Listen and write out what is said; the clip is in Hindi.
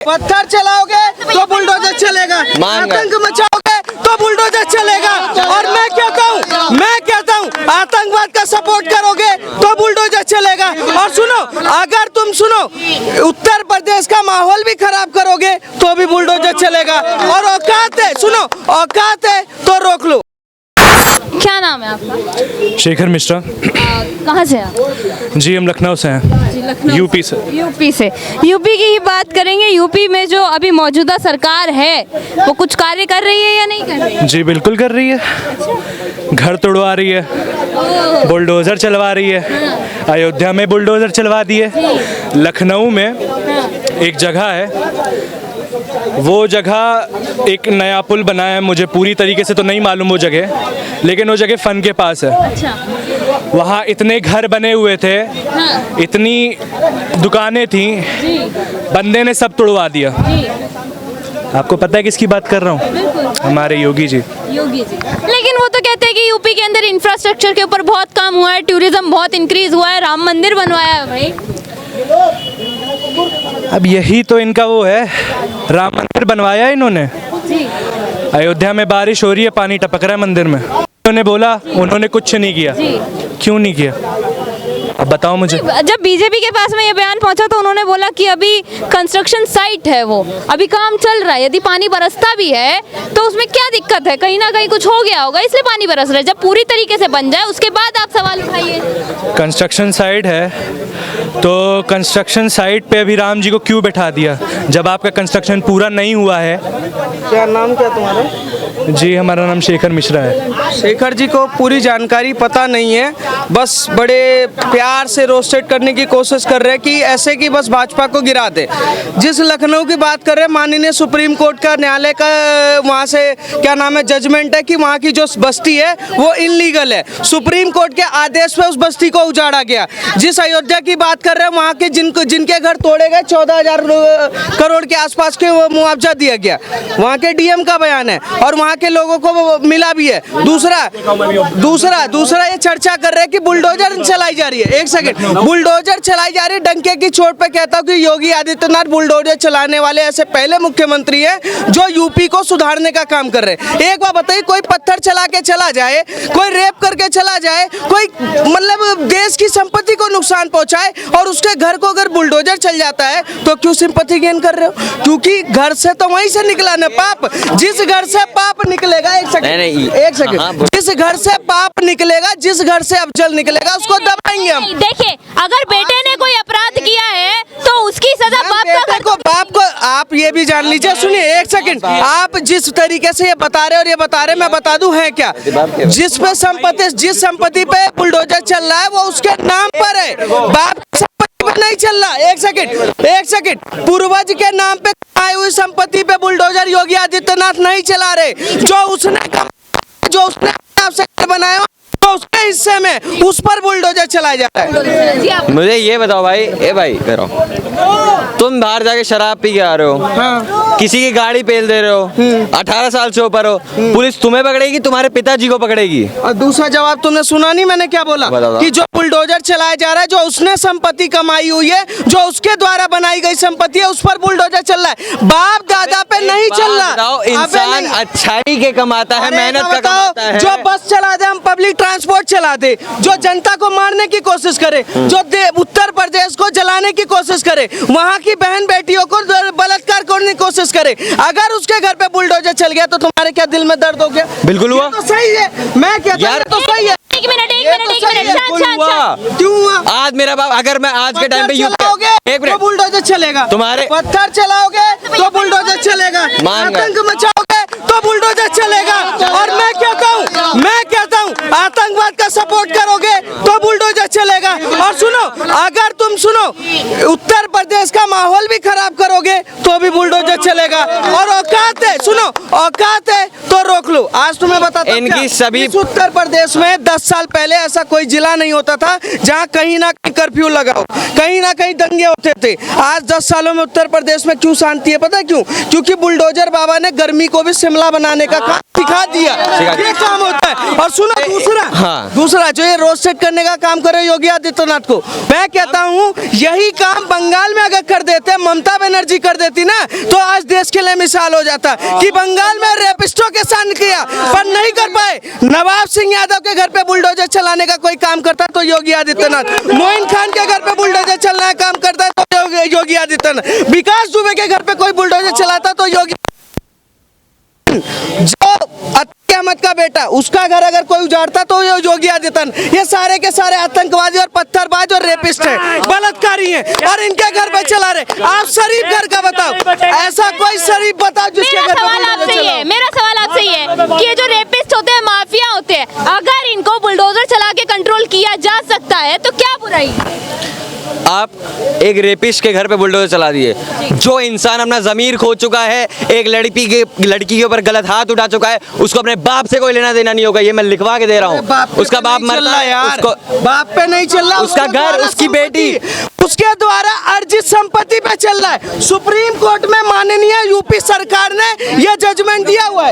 पत्थर चलाओगे तो बुलडोजर चलेगा, आतंक मचाओगे तो बुलडोजर चलेगा। और मैं कहता हूँ आतंकवाद का सपोर्ट करोगे तो बुलडोजर चलेगा। और सुनो, अगर तुम उत्तर प्रदेश का माहौल भी खराब करोगे तो भी बुलडोजर चलेगा। और औकात है, सुनो, औकात है तो रोक लो। क्या नाम है आपका? शेखर मिश्रा। कहाँ से आप? जी हम लखनऊ से हैं। जी, लखनऊ यूपी से। यूपी की ही बात करेंगे। यूपी में जो अभी मौजूदा सरकार है वो कुछ कार्य कर रही है या नहीं कर रही है? जी बिल्कुल कर रही है। घर तोड़वा रही है, बुलडोज़र चलवा रही है। अयोध्या में बुलडोज़र चलवा दिए। लखनऊ में एक जगह है, वो जगह एक नया पुल बना है, मुझे पूरी तरीके से तो नहीं मालूम वो जगह, लेकिन वो जगह फ़न के पास है। अच्छा। वहाँ इतने घर बने हुए थे, इतनी दुकानें थी, बंदे ने सब तोड़वा दिया। आपको पता है किसकी बात कर रहा हूँ? हमारे योगी जी। लेकिन वो तो कहते हैं कि यूपी के अंदर इंफ्रास्ट्रक्चर के ऊपर बहुत काम हुआ है, टूरिज्म बहुत इंक्रीज हुआ है, राम मंदिर बनवाया है भाई। अब यही तो इनका वो है, राम मंदिर बनवाया इन्होंने। अयोध्या में बारिश हो रही है, पानी टपक रहा है मंदिर में। उन्होंने बोला उन्होंने कुछ नहीं किया। क्यों नहीं किया? अब बताओ मुझे। जब बीजेपी के पास में ये बयान पहुंचा तो उन्होंने बोला कि अभी कंस्ट्रक्शन साइट है, वो अभी काम चल रहा है, यदि पानी बरसता भी है तो उसमें क्या दिक्कत है, कहीं ना कहीं कुछ हो गया होगा इसलिए पानी बरस रहा है। जब पूरी तरीके से बन जाए उसके बाद आप सवाल उठाइए। कंस्ट्रक्शन साइट है तो कंस्ट्रक्शन साइट पे अभी राम जी को क्यों बैठा दिया जब आपका कंस्ट्रक्शन पूरा नहीं हुआ है? क्या नाम क्या तुम्हारा? जी हमारा नाम शेखर मिश्रा है। शेखर जी को पूरी जानकारी पता नहीं है, बस बड़े प्यार से रोस्टेड करने की कोशिश कर रहे हैं कि ऐसे कि बस भाजपा को गिरा दे। जिस लखनऊ की बात कर रहे हैं, माननीय सुप्रीम कोर्ट का न्यायालय का वहाँ से क्या नाम है जजमेंट है कि वहाँ की जो बस्ती है वो इनलीगल है। सुप्रीम कोर्ट के आदेश पे उस बस्ती को उजाड़ा गया। जिस अयोध्या की बात कर रहे हैं वहाँ के जिनके घर तोड़े गए 14,000 करोड़ के आसपास के वो मुआवजा दिया गया, वहाँ के डीएम का बयान है और वहाँ के लोगों को मिला भी है। दूसरा ये चर्चा कर रहे हैं कि बुलडोजर चलाई जा रही है। एक सेकंड, बुलडोजर चलाई जा रही है, डंके की चोट पे कहता हूँ कि योगी आदित्यनाथ बुलडोजर चलाने वाले ऐसे पहले मुख्यमंत्री हैं जो यूपी को सुधारने का काम कर रहे हैं। एक बात बताइए, कोई पत्थर चला के चला जाए, कोई रेप करके चला जाए, कोई मतलब देश की संपत्ति को नुकसान पहुंचाए और उसके घर को अगर बुलडोजर चल जाता है तो क्यों सिंपैथी गेन कर रहे हो? क्योंकि घर से तो वहीं से निकला ना पाप। जिस घर से पाप निकलेगा, एक सेकंड, जिस घर से पाप निकलेगा, जिस घर से अफजल निकलेगा उसको दबाएंगे हम। देखिए, अगर बेटे ने कोई अपराध किया है तो उसकी सजा बाप को आप ये भी जान लीजिए। सुनिए एक सेकंड, आप जिस तरीके से ये बता रहे और मैं बता दूं है क्या, जिस संपत्ति पे बुलडोजर चल रहा है वो उसके नाम पर है, बाप की संपत्ति पर नहीं चल रहा। एक सेकंड, पूर्वज के नाम पे आई हुई संपत्ति पे बुलडोजर योगी आदित्यनाथ नहीं चला रहे। जो उसने आपसे बनाया तो उसके हिस्से में उस पर बुलडोजर चलाया जाता है। मुझे ये बताओ भाई, करो तुम बाहर जाके शराब पी के आ रहे हो, हाँ। किसी की गाड़ी पेल दे रहे हो, 18 साल से ऊपर हो, पुलिस तुम्हें पकड़ेगी, तुम्हारे पिताजी को पकड़ेगी। और दूसरा जवाब तुमने सुना नहीं मैंने क्या बोला? कि जो बुलडोजर चलाया जा रहा है, जो उसने संपत्ति कमाई हुई है, जो उसके द्वारा बनाई गई संपत्ति है, उस पर बुलडोजर चल रहा है, बाप दादा पे नहीं चल रहा। इंसान अच्छाई के कमाता है, मेहनत का कमाता है। जो बस चला दे, हम पब्लिक ट्रांसपोर्ट चला दे, जो जनता को मारने की कोशिश करे, जो उत्तर प्रदेश को जलाने की कोशिश करे, वहाँ की बहन बेटियों को बलात्कार करने की कोशिश करे, अगर उसके घर पे बुलडोजर चल गया तो तुम्हारे क्या दिल में दर्द हो गया? बिल्कुल हुआ। तो सही है, मैं कहता हूं तो सही है। एक मिनट क्यों हुआ? आज मेरा बाप, अगर मैं आज के टाइम पे तो बुलडोजर चलेगा, तुम्हारे पत्थर चलाओगे तो बुलडोजर चलेगा, आतंक मचाओगे तो बुलडोजर चलेगा। और मैं कहता हूँ आतंकवाद का सपोर्ट करोगे तो बुलडोजर चलेगा। और सुनो, अगर तुम उत्तर प्रदेश का माहौल भी खराब करोगे तो भी बुलडोजर चलेगा। और औकात है, सुनो, औकात है तो रोक लो। आज तुम्हें बताता हूं इनकी सभी उत्तर प्रदेश में 10 साल पहले ऐसा कोई जिला नहीं होता था जहां कहीं ना कहीं कर्फ्यू लगाओ, कहीं ना कहीं दंगे होते थे। आज 10 सालों में उत्तर प्रदेश में क्यों शांति है? पता है क्यों? क्योंकि बुलडोजर बाबा ने गर्मी को भी शिमला बनाने का काम सिखा दिया, ये काम होता है। और सुनो दूसरा जो ये रोड सेट करने का काम करे योगी आदित्यनाथ को, मैं कहता हूँ यही काम बंगाल में अगर कर देते, ममता बनर्जी कर देती ना, तो आज देश के लिए मिसाल हो जाता कि बंगाल में रेपिस्टों के साथ किया, पर नहीं कर पाए। नवाब सिंह यादव के घर पे बुलडोजर चलाने का कोई काम करता तो योगी आदित्यनाथ, मोइन खान के घर पे बुलडोजर चलने का काम करता है तो योगी आदित्यनाथ, विकास दुबे के घर पे कोई बुलडोजर चलाता तो योगी, जो अतिक अहमद का बेटा उसका घर अगर कोई उजाड़ता तो ये योगी आदित्यनाथ। ये सारे के सारे आतंकवादी और पत्थरबाज और रेपिस्ट हैं, बलात्कारी हैं, और इनके घर पे चला रहे। आप शरीफ घर का बताओ, ऐसा कोई शरीफ बताओ जिसके घर पे बुलडोजर चला। मेरा सवाल आपसे ये है कि ये जो रेपिस्ट होते हैं, माफिया होते हैं, अगर इनको बुलडोजर चला के कंट्रोल किया जा सकता है तो क्या बुराई? आप एक रेपिस्ट के घर पे बुलडोजर चला दिए, जो इंसान अपना जमीर खो चुका है, एक लड़की के ऊपर गलत हाथ उठा चुका है, उसको अपने बाप से कोई लेना देना नहीं होगा, ये मैं लिखवा के दे रहा हूँ। उसका बाप मरता है यार, बाप पे नहीं चल रहा, उसका घर, उसकी बेटी, उसके द्वारा अर्जित संपत्ति पे चल रहा है। सुप्रीम कोर्ट में माननीय यूपी सरकार ने यह जजमेंट दिया हुआ है।